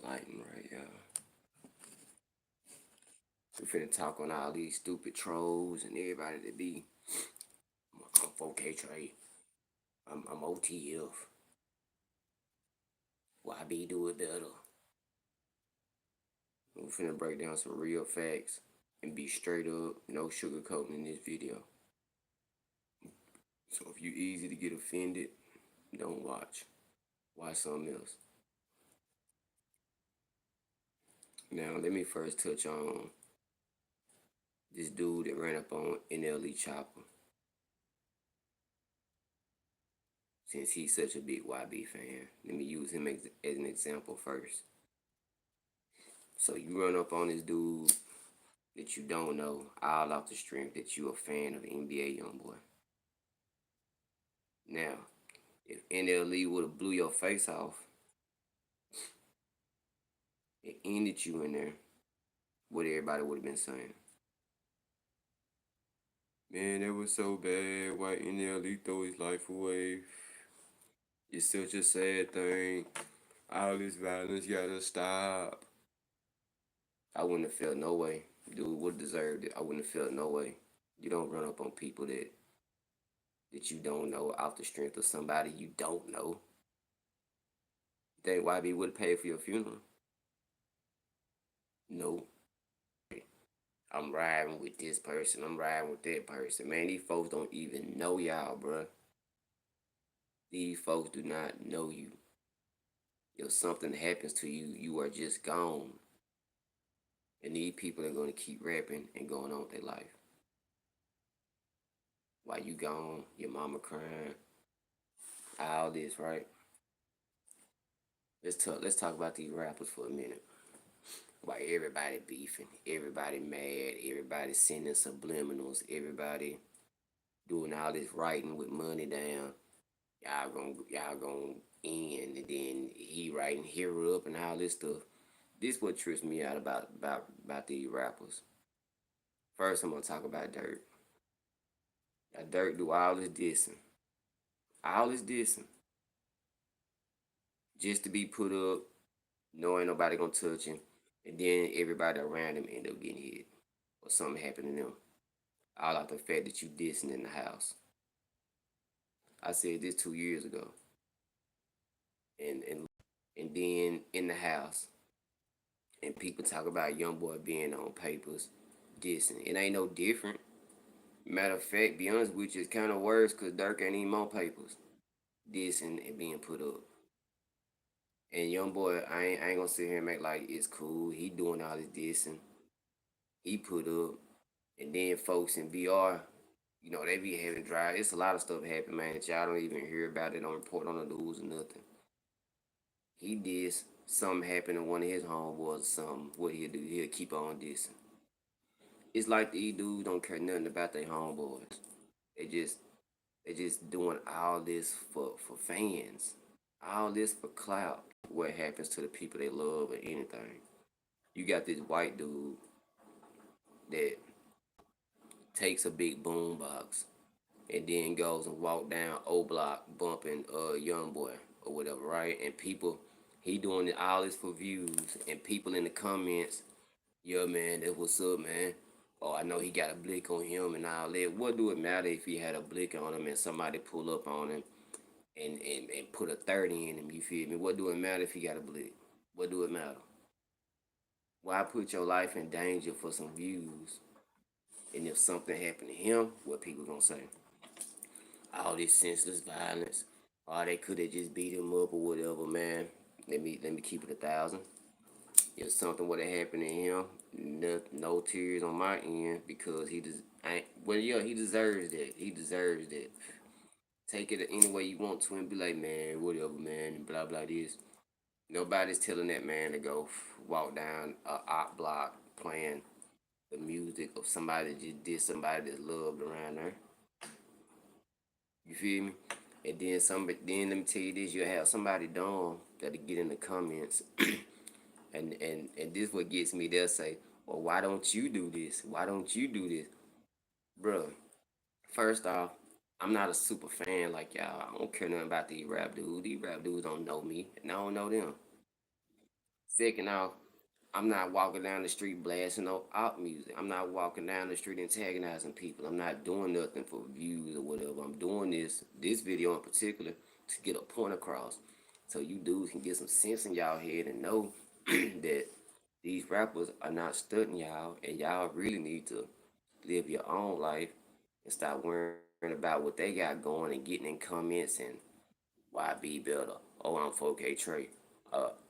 Lighting right, y'all. We finna talk on all these stupid trolls and everybody that be. I'm 4K Trey. I'm OTF. YB do it better. We finna break down some real facts and be straight up, no sugarcoating in this video. So if you easy to get offended, don't watch. Watch something else. Now let me first touch on this dude that ran up on NLE Chopper. Since he's such a big YB fan, let me use him as an example first. So you run up on this dude that you don't know, all off the strength that you a fan of NBA YoungBoy. Now, if NLE would have blew your face off, it ended you in there, what everybody would have been saying. Man, that was so bad. Why NLE throw his life away? It's such a sad thing. All this violence gotta stop. I wouldn't have felt no way. Dude would have deserved it. I wouldn't have felt no way. You don't run up on people that you don't know off the strength of somebody you don't know. You think YB would have paid for your funeral? No. I'm riding with this person. I'm riding with that person. Man, these folks don't even know y'all, bruh. These folks do not know you. If something happens to you, you are just gone. And these people are going to keep rapping and going on with their life. While you gone, your mama crying, all this, right? Let's talk about these rappers for a minute. Why everybody beefing, everybody mad, everybody sending subliminals, everybody doing all this writing with money down. Y'all gonna end, and then he writing hero up and all this stuff. This what trips me out about these rappers. First, I'm gonna talk about Dirt. Now, Dirt do all this dissing, just to be put up, knowing nobody gonna touch him, and then everybody around him end up getting hit or something happen to them. All out the fact that you dissing in the house. I said this 2 years ago, and then in the house, and people talk about YoungBoy being on papers, dissing. It ain't no different. Matter of fact, be honest with you, it's kind of worse because Dirk ain't even on papers, dissing and being put up. And YoungBoy, I ain't gonna sit here and make like it's cool. He doing all this dissing. He put up, and then folks in VR, they be having dry. It's a lot of stuff happen, man, that y'all don't even hear about. It don't report on the news or nothing. He did something happen to one of his homeboys or something. What he'll do, he'll keep on dissing. It's like these dudes don't care nothing about their homeboys. They just doing all this for fans. All this for clout. What happens to the people they love or anything. You got this white dude that takes a big boom box and then goes and walk down O Block bumping YoungBoy or whatever, right? And people, he doing all this for views, and people in the comments, yeah, man, that's what's up, man. Oh, I know he got a blick on him and all that. What do it matter if he had a blick on him and somebody pull up on him and put a 30 in him, you feel me? What do it matter if he got a blick? What do it matter? Why put your life in danger for some views? And if something happened to him, what people gonna say? All this senseless violence. Or they could have just beat him up or whatever, man. Let me keep it 1,000. If something would have happened to him, no tears on my end because he he deserves that. He deserves that. Take it any way you want to and be like, man, whatever, man, and blah blah this. Nobody's telling that man to go walk down a op block playing the music of somebody that just did somebody that's loved around there. You feel me? And then let me tell you this, you'll have somebody dumb that'll get in the comments and this what gets me, they'll say, well, why don't you do this? Why don't you do this? Bruh, first off, I'm not a super fan like y'all. I don't care nothing about these rap dudes. These rap dudes don't know me, and I don't know them. Second off, I'm not walking down the street blasting no out music. I'm not walking down the street antagonizing people. I'm not doing nothing for views or whatever. I'm doing this video in particular to get a point across, so you dudes can get some sense in y'all head and know that these rappers are not studying y'all, and y'all really need to live your own life and stop worrying about what they got going and getting in comments and why be better. Oh, I'm 4K Trey.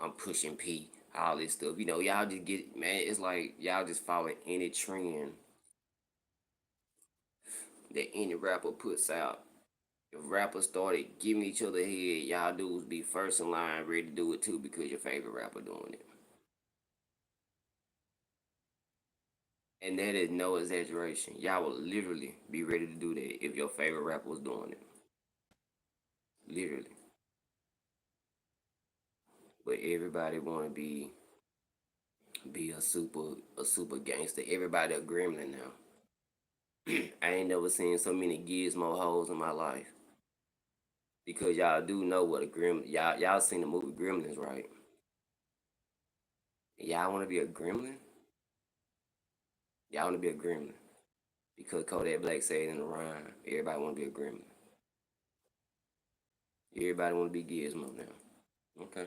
I'm pushing P. All this stuff. Y'all just get man. It's like y'all just follow any trend that any rapper puts out. If rappers started giving each other head, y'all dudes be first in line, ready to do it too because your favorite rapper doing it. And that is no exaggeration. Y'all will literally be ready to do that if your favorite rapper was doing it. Literally. But everybody wanna be a super gangster. Everybody a gremlin now. I ain't never seen so many gizmo hoes in my life. Because y'all do know what a gremlin. Y'all seen the movie Gremlins, right? Y'all want to be a gremlin? Y'all want to be a gremlin because Kodak Black said in the rhyme, everybody want to be a gremlin. Everybody want to be Gizmo now. Okay.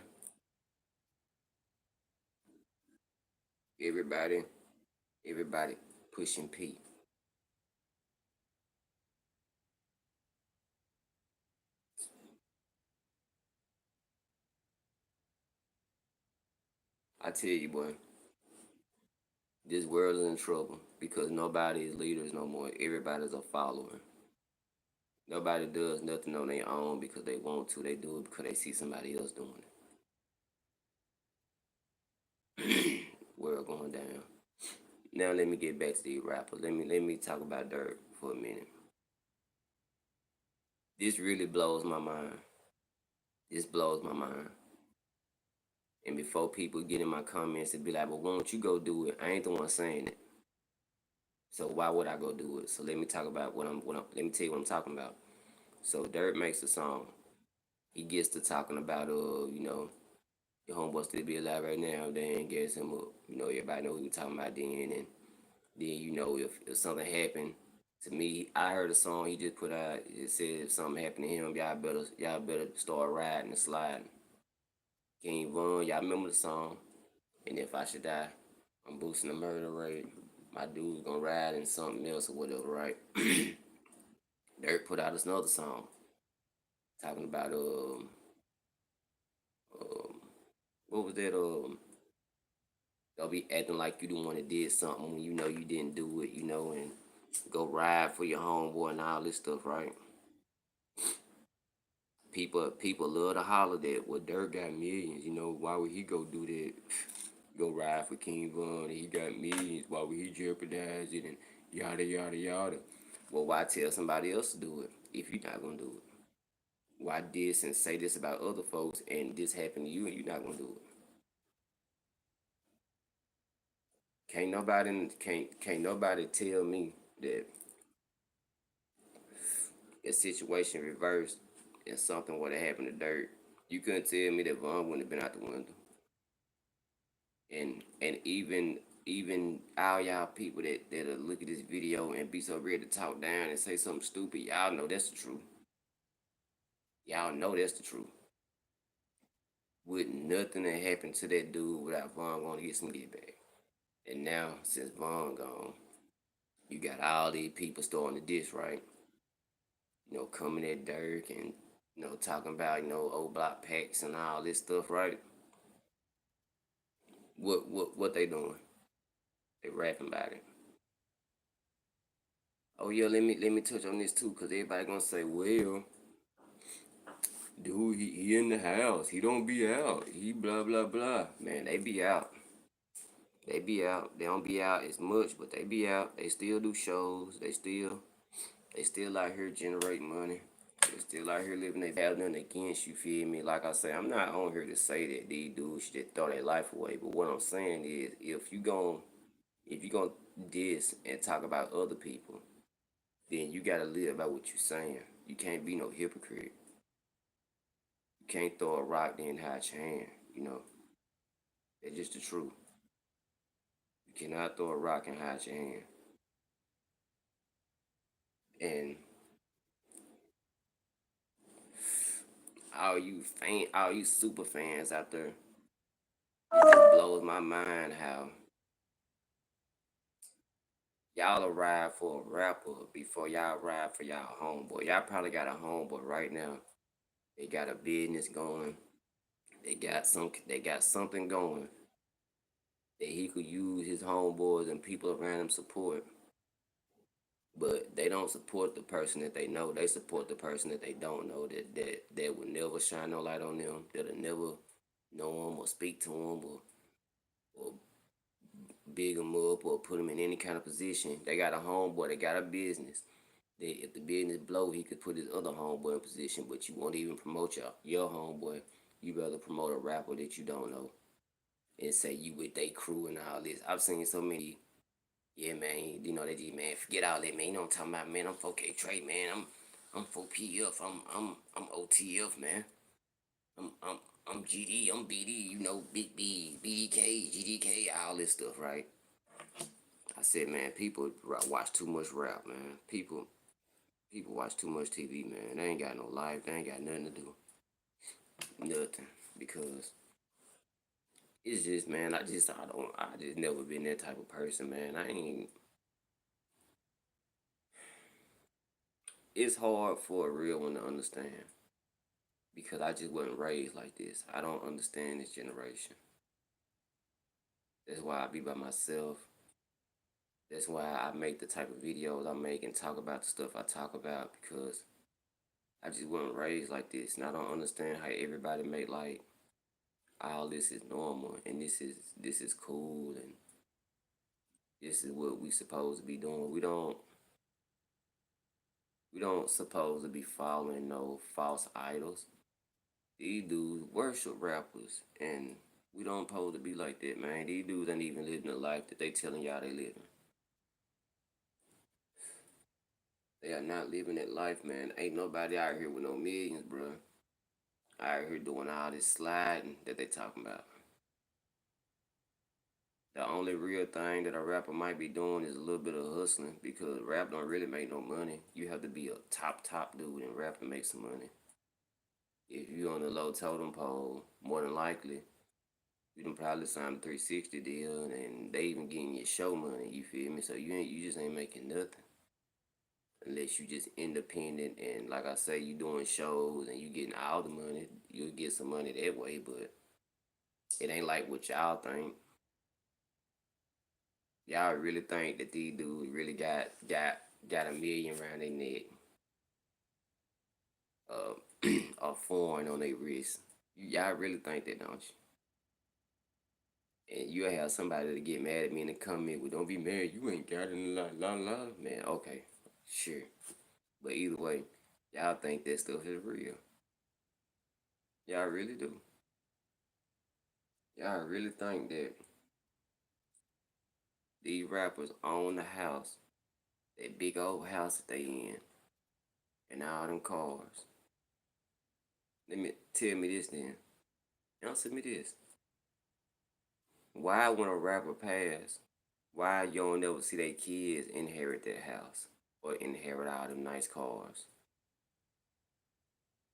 Everybody, everybody pushing P. I tell you, boy, this world is in trouble because nobody is leaders no more. Everybody's a follower. Nobody does nothing on their own because they want to. They do it because they see somebody else doing it. World going down. Now let me get back to these rappers. Let me talk about Dirt for a minute. This really blows my mind. This blows my mind. And before people get in my comments and be like, "Well, won't you go do it?" I ain't the one saying it. So why would I go do it? So let me talk about let me tell you what I'm talking about. So Dirt makes a song. He gets to talking about your homeboy still be alive right now. Then gets him up. Everybody know who he talking about then, and then if something happened to me, I heard a song he just put out. It said if something happened to him, y'all better start riding and sliding. King Von, y'all remember the song? And if I should die, I'm boosting the murder rate. My dude's gonna ride in something else or whatever, right? Dirk put out another song talking about um what was that they'll be acting like you the one that did something when you know you didn't do it, and go ride for your homeboy and all this stuff, right? People love to holler that well Dirk got millions, why would he go do that? Go ride for King Von and he got millions, why would he jeopardize it and yada yada yada. Well, why tell somebody else to do it if you're not gonna do it? Why diss and say this about other folks and this happened to you and you're not gonna do it? Can't nobody tell me that a situation reversed and something would have happened to Dirt. You couldn't tell me that Von wouldn't have been out the window. And even all y'all people that'll look at this video and be so ready to talk down and say something stupid, y'all know that's the truth. Y'all know that's the truth. Would nothing that happened to that dude without Von going to get some get back. And now since Von gone, you got all these people starting to diss, right? Coming at Dirk and talking about old block packs and all this stuff, right? What they doing? They rapping about it. Oh yeah, let me touch on this too, cause everybody gonna say, well, dude, he in the house. He don't be out. He blah blah blah. Man, they be out. They be out. They don't be out as much, but they be out. They still do shows. They still out here generating money. They still out here living their have nothing against you, feel me? Like I say, I'm not on here to say that these dudes should throw their life away. But what I'm saying is if you gonna diss and talk about other people, then you gotta live by what you saying. You can't be no hypocrite. You can't throw a rock then hide your hand, That's just the truth. You cannot throw a rock and hide your hand. And all you super fans out there, it just blows my mind how y'all arrive for a rapper before y'all arrive for y'all homeboy. Y'all probably got a homeboy right now. They got a business going. They got something going that he could use his homeboys and people around him support. But they don't support the person that they know. They support the person that they don't know that would never shine no light on them. That'll never know them or speak to them or big them up or put them in any kind of position. They got a homeboy. They got a business. That if the business blow, he could put his other homeboy in position. But you won't even promote your homeboy. You rather promote a rapper that you don't know and say you with they crew and all this. I've seen so many. Yeah, man. You know they just man forget all that, man. You know what I'm talking about, man. I'm 4K Trey, man. I'm 4PF. I'm OTF, man. I'm I'm GD. I'm BD. You know, Big B, BDK, GDK, all this stuff, right? I said, man, people watch too much rap, man. People watch too much TV, man. They ain't got no life. They ain't got nothing to do. Nothing. Because it's just, man, I just never been that type of person, man. I ain't, it's hard for a real one to understand because I just wasn't raised like this. I don't understand this generation. That's why I be by myself. That's why I make the type of videos I make and talk about the stuff I talk about because I just wasn't raised like this, and I don't understand how everybody make like all this is normal and this is cool and this is what we supposed to be doing. We don't supposed to be following no false idols. These dudes worship rappers, and we don't supposed to be like that, man. These dudes ain't even living the life that they telling y'all they living. They are not living that life, man. Ain't nobody out here with no millions, bro. Out here doing all this sliding that they talking about. The only real thing that a rapper might be doing is a little bit of hustling because rap don't really make no money. You have to be a top dude in rap to make some money. If you on the low totem pole, more than likely you can probably sign a 360 deal and they even getting you show money. You feel me? So you just ain't making nothing unless you just independent and like I say, you doing shows and you getting all the money. You'll get some money that way, but it ain't like what y'all think. Y'all really think that these dudes really got a million around their neck, or foreign on their wrist. Y'all really think that, don't you? And you'll have somebody to get mad at me in the comment with, "Don't be mad, you ain't got it, la. Man, okay, sure. But either way, y'all think that stuff is real. Y'all really do. Y'all really think that these rappers own the house, that big old house that they in, and all them cars. Let me tell me this then. Answer me this. Why when a rapper pass, why you don't never see their kids inherit that house or inherit all them nice cars?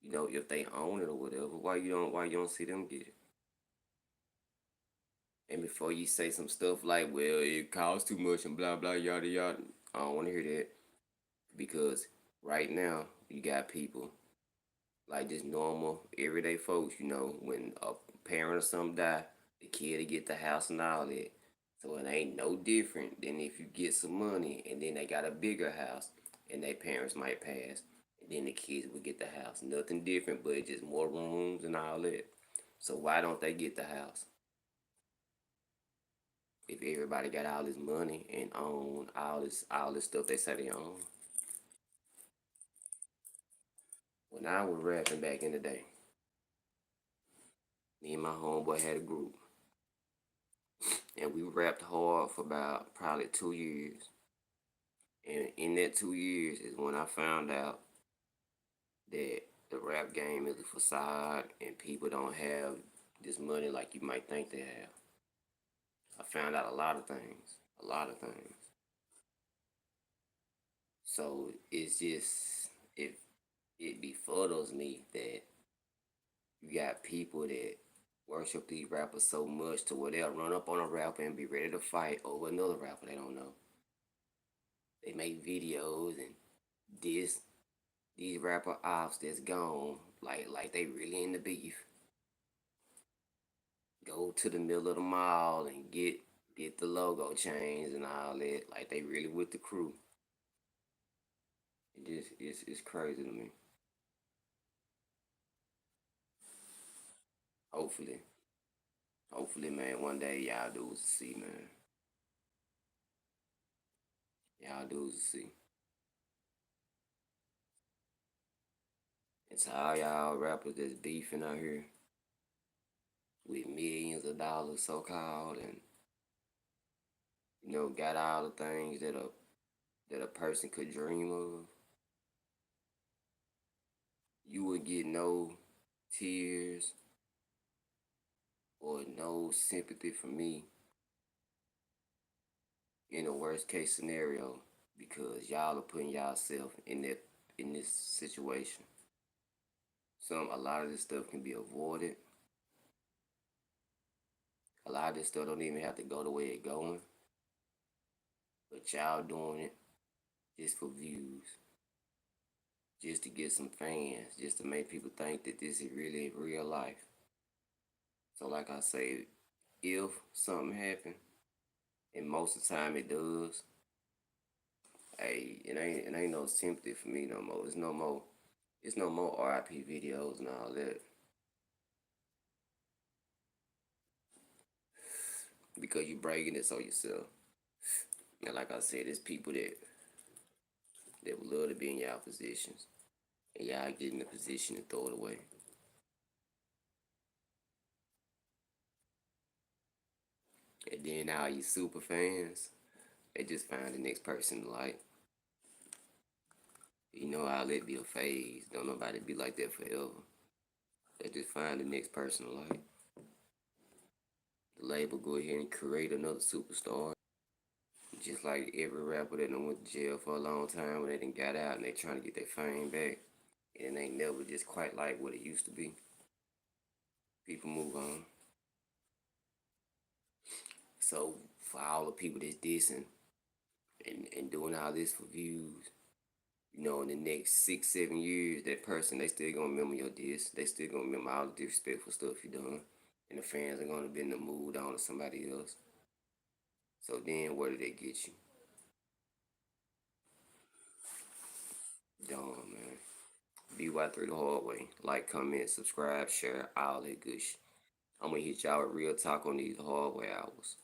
You know, if they own it or whatever, why you don't see them get it? And before you say some stuff like, well, it costs too much and blah blah yada yada, I don't want to hear that because right now you got people like just normal everyday folks. You know, when a parent or something die, the kid to get the house and all that. So it ain't no different than if you get some money and then they got a bigger house and their parents might pass and then the kids will get the house. Nothing different, but just more rooms and all that. So why don't they get the house? If everybody got all this money and own all this stuff they say they own. When I was rapping back in the day, me and my homeboy had a group and we rapped hard for about probably 2 years. And in that 2 years is when I found out that the rap game is a facade and people don't have this money like you might think they have. I found out a lot of things. A lot of things. So it's just it befuddles me that you got people that worship these rappers so much to where they'll run up on a rapper and be ready to fight over another rapper they don't know. They make videos and diss these rapper ops that's gone, like they really in the beef. Go to the middle of the mall and get the logo changed and all that, like they really with the crew. It just it's crazy to me. Hopefully, hopefully, man, one day y'all dudes will see, man. Y'all dudes will see. It's all y'all rappers that's beefing out here with millions of dollars, so called, and got all the things that a person could dream of. You would get no tears or no sympathy from me in a worst case scenario because y'all are putting yourself in this situation. A lot of this stuff can be avoided. A lot of this stuff don't even have to go the way it's going. But y'all doing it just for views, just to get some fans, just to make people think that this is really real life. So like I say, if something happen, and most of the time it does, hey, it ain't no sympathy for me no more. It's no more RIP videos and all that. Because you breaking it so yourself. And like I said, there's people that would love to be in y'all positions. And y'all get in the position and throw it away. And then all you super fans, they just find the next person to like. I'll let be a phase. Don't nobody be like that forever. They just find the next person to like. The label go ahead and create another superstar. Just like every rapper that done went to jail for a long time when they done got out and they trying to get their fame back. And it ain't never just quite like what it used to be. People move on. So for all the people that's dissing and doing all this for views, in the next 6, 7 years, that person, they still gonna remember your diss. They still gonna remember all the disrespectful stuff you done. And the fans are gonna be in the mood on to somebody else. So then where did they get you? Dumb, man. BY3 the hard way. Like, comment, subscribe, share, all that good shit. I'm gonna hit y'all with real talk on these hard way hours.